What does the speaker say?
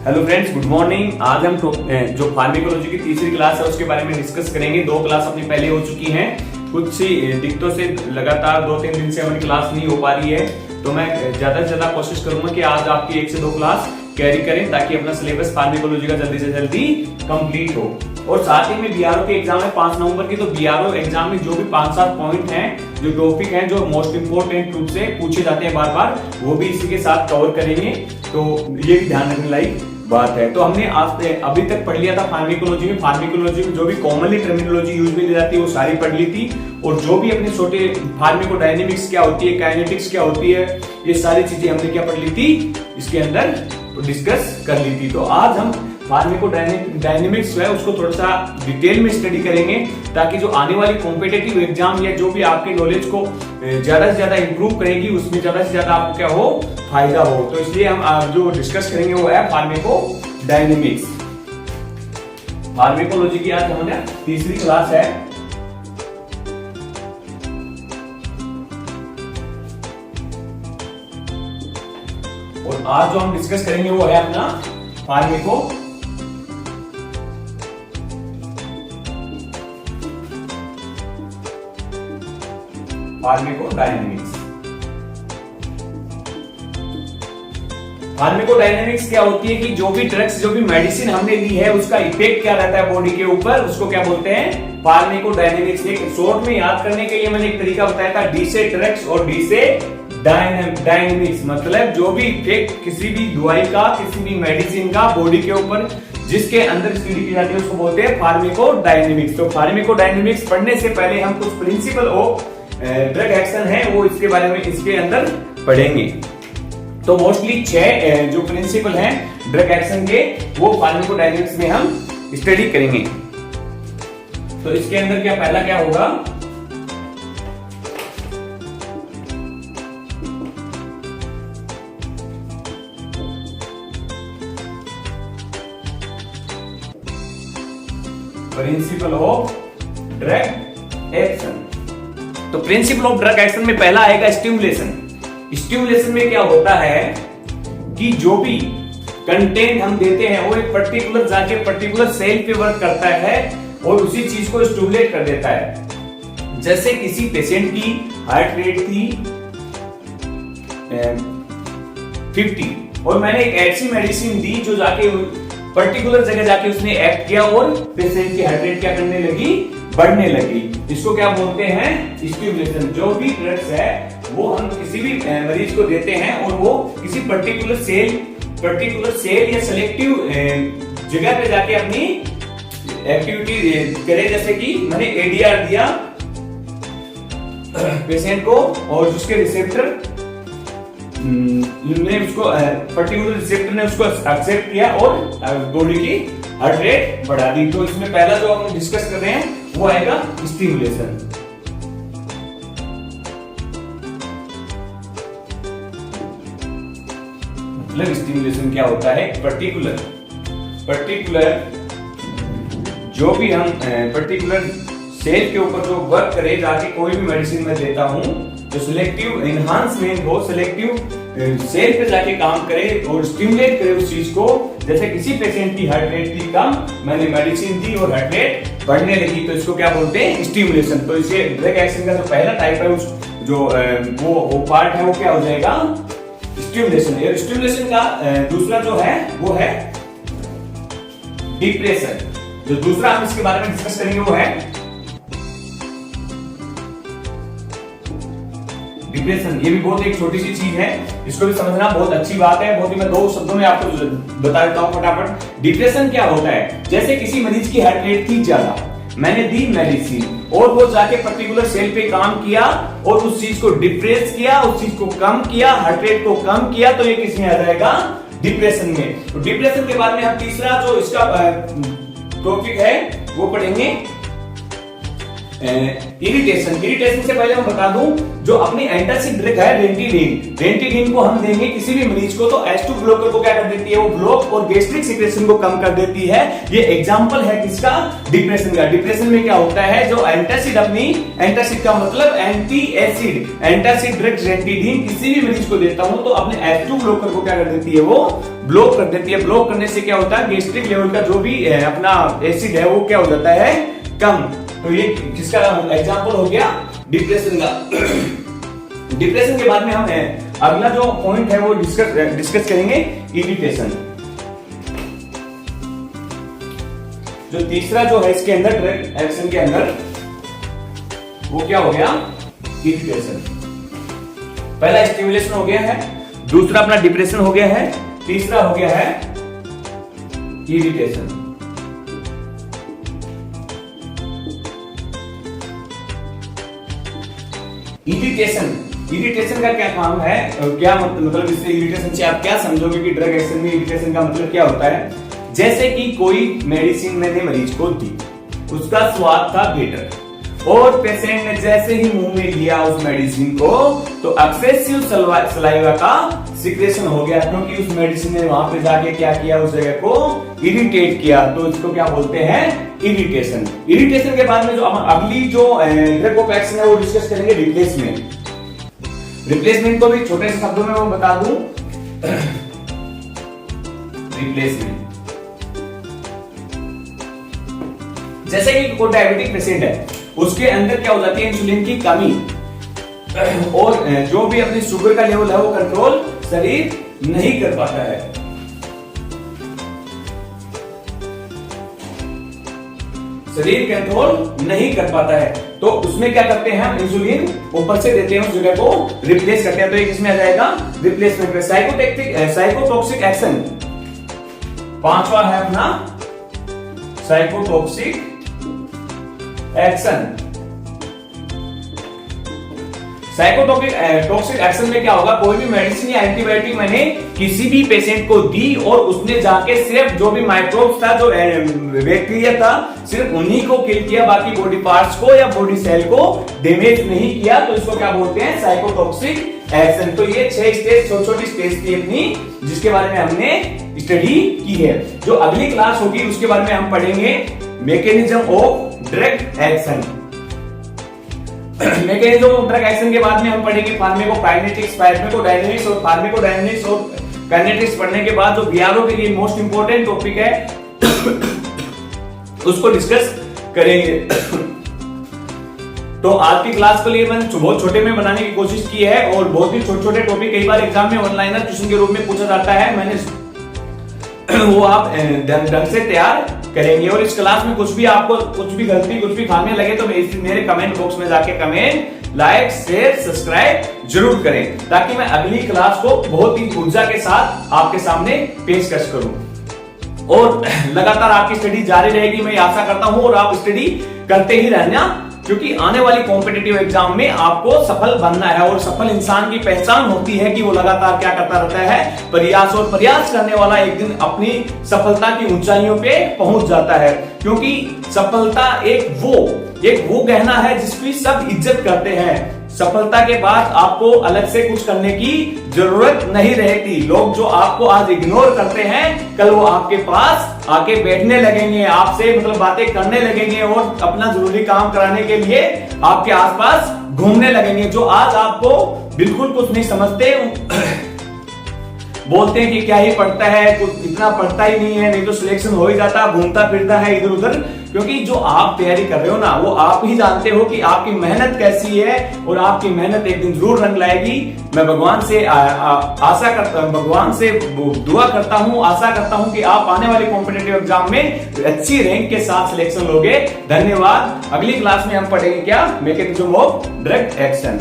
Hello friends, good morning. आज हम जो फार्मेकोलॉजी की तीसरी क्लास है उसके बारे में डिस्कस करेंगे। 2 क्लास अपनी पहले हो चुकी हैं। कुछ सी दिक्कतों से लगातार 2-3 दिन से हमारी क्लास नहीं हो पा रही है, तो मैं ज्यादा से ज्यादा कोशिश करूंगा कि आज आपकी 1 से 2 क्लास कैरी करें ताकि अपना सिलेबस फार्मेकोलॉजी का जल्दी से जल्दी कंप्लीट हो। और साथ ही में बीआरओ के एग्जाम है 5 नवंबर की, तो बीआरओ एग्जाम में जो भी 5-7 पॉइंट हैं, जो टॉपिक हैं, जो मोस्ट इंपोर्टेंट रूप से पूछे जाते हैं बार बार, वो भी इसी के साथ कवर करेंगे। तो ये भी ध्यान रखने लायक बात है। तो हमने आज अभी तक पढ़ लिया था फार्मेकोलॉजी में जो भी कॉमनली टर्मिनोलॉजी यूज में ली जाती है वो सारी पढ़ ली थी। और जो भी अपने छोटे फार्मेकोडायनेमिक्स क्या होती है, काइनेटिक्स क्या होती है, ये सारी चीजें हमने क्या पढ़ ली थी, इसके अंदर डिस्कस कर ली थी। तो आज हम फार्मेकोडायनेमिक्स है उसको थोड़ा सा डिटेल में स्टडी करेंगे ताकि जो आने वाली कॉम्पिटिटिव एग्जाम या जो भी आपके नॉलेज को ज्यादा से ज्यादा इंप्रूव करेगी, उसमें ज्यादा से ज्यादा आपको क्या हो, फायदा हो। तो इसलिए हम जो डिस्कस करेंगे वो है फार्मेकोडायनेमिक्स। फार्मेकोलॉजी की आज हमारे तीसरी क्लास है। और आज जो हम डिस्कस करेंगे वो है अपना फार्मेकोडायनेमिक्स। फार्मेकोडायनेमिक्स क्या होती है कि जो भी ड्रग्स, जो भी मेडिसिन हमने ली है उसका इफेक्ट क्या रहता है बॉडी के ऊपर, उसको क्या बोलते हैं, फार्मेकोडायनेमिक्स। एक शॉर्ट में याद करने के लिए मैंने एक तरीका बताया था, डी से ड्रग्स और डी से डायनेमिक्स। मतलब जो भी इफेक्ट किसी भी दवाई का, किसी भी मेडिसिन का बॉडी के ऊपर जिसके अंदर स्टडी की जाती है उसको बोलते हैं फार्मेकोडायनेमिक्स। तो फार्मेकोडायनेमिक्स पढ़ने से पहले हम कुछ प्रिंसिपल ऑफ ड्रग एक्शन है वो इसके बारे में इसके अंदर पढ़ेंगे। तो मोस्टली 6 जो प्रिंसिपल हैं ड्रग एक्शन के वो फार्मेकोडायनेमिक्स में हम स्टडी करेंगे। तो इसके अंदर क्या पहला क्या होगा, प्रिंसिपल ऑफ ड्रग एक्शन। तो प्रिंसिपल ऑफ ड्रग एक्शन में पहला आएगा स्टिमुलेशन। स्टिमुलेशन में क्या होता है कि जो भी कंटेंट हम देते हैं वो एक पर्टिकुलर जाके पर्टिकुलर सेल पे वर्क करता है और उसी चीज को स्टिमुलेट कर देता है। जैसे किसी पेशेंट की हार्ट रेट थी 50 और मैंने एक ऐसी मेडिसिन दी जो जाके पर्टिकुलर जगह जाके उसने एक्ट किया और पेशेंट की हार्ट रेट क्या करने लगी, बढ़ने लगी। इसको क्या बोलते हैं, स्टिमुलेशन। जो भी ड्रग्स है वो हम किसी भी मरीज को देते हैं और वो किसी पर्टिकुलर सेल या सेलेक्टिव जगह पे जाके अपनी एक्टिविटी करे। जैसे कि मैंने एडीआर दिया पेशेंट को और उसके रिसेप्टर ने उसको पर्टिकुलर रिसेप्टर ने उसको एक्सेप्ट किया और बॉडी की हार्ट रेट बढ़ा दी। तो इसमें पहला जो हम डिस्कस कर रहे हैं वो आएगा स्टिमुलेशन। मतलब स्टिमुलेशन क्या होता है, पर्टिकुलर जो भी हम पर्टिकुलर सेल के ऊपर जो वर्क करे, जाके कोई भी मेडिसिन में देता हूं जो सिलेक्टिव एनहांसमेंट हो, सिलेक्टिव सेल पे जाके काम करे और स्टिमुलेट करे उस चीज को। जैसे किसी पेशेंट की हार्ट रेट थी कम, मैंने मेडिसिन दी और हार्ट रेट बढ़ने लगी, तो इसको क्या बोलते हैं, स्टिमुलेशन। तो इसे ड्रग एक्शन का जो पहला टाइप है उस जो वो पार्ट है वो क्या हो जाएगा, स्टिमुलेशन। और स्टिमुलेशन का दूसरा जो है वो है डिप्रेशन। जो दूसरा हम इसके बारे में डिस्कस करेंगे वो है डिप्रेशन। ये भी बहुत एक छोटी सी चीज है, इसको भी समझना बहुत अच्छी बात है। बहुत ही मैं 2 शब्दों में आपको बता देता हूं फटाफट। डिप्रेशन क्या होता है, जैसे किसी मरीज की हार्ट रेट थी ज्यादा, मैंने दी मेडिसिन और वो जाके पर्टिकुलर सेल पे काम किया और उस चीज को डिप्रेस किया, उस चीज को कम किया, हार्ट रेट को कम किया, तो ये किसमें आ जाएगा, डिप्रेशन में। तो डिप्रेशन के बाद में हम तीसरा जो इसका टॉपिक है वो पढ़ेंगे इरिटेशन से पहले मैं बता दूं, जो अपनी एंटासिड ड्रग है रेंटिडीन को हम देंगे किसी भी मरीज को, तो H2 ब्लॉकर को क्या कर देती है, वो ब्लॉक और गैस्ट्रिक सिक्रेशन को कम कर देती है। ये एग्जांपल है किसका, डिप्रेशन का। डिप्रेशन में क्या होता है, जो एंटासिड का मतलब anti acid, antacid drug ranitidine किसी भी मरीज को देता हूं तो अपने H2 ब्लॉकर को क्या कर देती है, वो ब्लॉक कर देती है। ब्लॉक करने से क्या होता है, गैस्ट्रिक लेवल का जो भी अपना एसिड है वो क्या हो जाता है, कम। तो ये किसका एग्जांपल हो गया, डिप्रेशन का। डिप्रेशन के बाद में हम अगला जो पॉइंट है वो डिस्कस करेंगे, इरिटेशन। जो तीसरा जो है इसके अंदर ड्रग एक्शन के अंदर, वो क्या हो गया, इरिटेशन। पहला स्टिमुलेशन हो गया है, दूसरा अपना डिप्रेशन हो गया है, तीसरा हो गया है इरिटेशन। इरिटेशन का क्या काम है, क्या मतलब इससे इरिटेशन से आप क्या समझोगे कि ड्रग एक्शन में इरिटेशन का मतलब क्या होता है। जैसे कि कोई मेडिसिन मैंने मरीज को दी, उसका स्वाद था बेटर, और पेशेंट ने जैसे ही मुंह में लिया उस मेडिसिन को तो एक्सेसिव सलाइवा का सिक्रेशन हो गया, क्योंकि उस मेडिसिन ने वहां पे जाके क्या किया, उस जगह को इरिटेट किया। तो इसको क्या बोलते हैं, इरिटेशन। इरिटेशन के बाद में जो अगली जो ड्रग ऑफ एक्शन है वो डिस्कस करेंगे, रिप्लेसमेंट। रिप्लेसमेंट को भी छोटे से शब्दों में मैं बता दूं, रिप्लेसमेंट जैसे कि कोई डायबिटिक पेशेंट है, उसके अंदर क्या हो जाती है, इंसुलिन की कमी, और जो भी अपनी शुगर का लेवल है वो कंट्रोल शरीर नहीं कर पाता है। शरीर कंट्रोल नहीं कर पाता है, तो उसमें क्या करते हैं, हम इंसुलिन ऊपर से देते हैं, उस जगह को रिप्लेस करते हैं। तो ये किसमें आ जाएगा, रिप्लेसमेंट में। साइकोटॉक्सिक एक्शन, पांचवा है अपना साइकोटॉक्सिक एक्शन। साइकोटॉक्सिक एक्शन में क्या होगा, कोई भी मेडिसिन या एंटीबायोटिक मैंने किसी भी पेशेंट को दी और उसने जाके सिर्फ जो भी माइक्रोब्स था, जो बैक्टीरिया था, सिर्फ उन्हीं को किल किया, बाकी बॉडी पार्ट्स को या बॉडी सेल को डैमेज नहीं किया, तो इसको क्या बोलते हैं, साइकोटॉक्सिक एक्शन। तो ये 6 स्टेज, छोटी स्टेज थी अपनी, जिसके बारे में हमने स्टडी की है। जो अगली क्लास होगी उसके बारे में हम पढ़ेंगे mechanism of drug action. Mechanism of drug action के बाद में हम पढ़ेंगे फार्माकोकाइनेटिक्स, फार्माकोडायनामिक्स और फार्माकोडायनामिक्स और काइनेटिक्स। पढ़ने के बाद जो बीआरओ के लिए मोस्ट इंपोर्टेंट टॉपिक है उसको डिस्कस करेंगे। तो आज की क्लास के लिए मैंने बहुत छोटे में बनाने की कोशिश की है, और बहुत ही छोटे छोटे टॉपिक कई बार एग्जाम में ऑनलाइन क्वेश्चन के रूप में पूछा जाता है, मैंने वो आप ढंग से तैयार करेंगे। और इस क्लास में कुछ भी आपको कुछ भी गलती, कुछ भी खाने लगे तो मेरे कमेंट बॉक्स में जाके कमेंट, लाइक, शेयर, सब्सक्राइब जरूर करें, ताकि मैं अगली क्लास को बहुत ही ऊर्जा के साथ आपके सामने पेशकश करूं। और लगातार आपकी स्टडी जारी रहेगी, मैं आशा करता हूं, और आप स्टडी करते ही रहना, क्योंकि आने वाली कॉम्पिटिटिव एग्जाम में आपको सफल बनना है। और सफल इंसान की पहचान होती है कि वो लगातार क्या करता रहता है, प्रयास, और प्रयास करने वाला एक दिन अपनी सफलता की ऊंचाइयों पे पहुंच जाता है। क्योंकि सफलता एक वो गहना है जिसकी सब इज्जत करते हैं। सफलता के बाद आपको अलग से कुछ करने की जरूरत नहीं रहती। लोग जो आपको आज इग्नोर करते हैं, कल वो आपके पास आके बैठने लगेंगे, आपसे मतलब बातें करने लगेंगे, और अपना जरूरी काम कराने के लिए आपके आसपास घूमने लगेंगे। जो आज आपको बिल्कुल कुछ नहीं समझते, बोलते हैं कि क्या ही पढ़ता है, कुछ इतना पढ़ता ही नहीं है, नहीं तो सिलेक्शन हो ही जाता, घूमता फिरता है इधर उधर। क्योंकि जो आप तैयारी कर रहे हो ना, वो आप ही जानते हो कि आपकी मेहनत कैसी है, और आपकी मेहनत एक दिन जरूर रंग लाएगी। मैं भगवान से भगवान से दुआ करता हूं, आशा करता हूं कि आप आने वाले कॉम्पिटिटिव एग्जाम में अच्छी रैंक के साथ सिलेक्शन लोगे। धन्यवाद। अगली क्लास में हम पढ़ेंगे क्या, मैकेनिज्म ऑफ ड्रग एक्शन।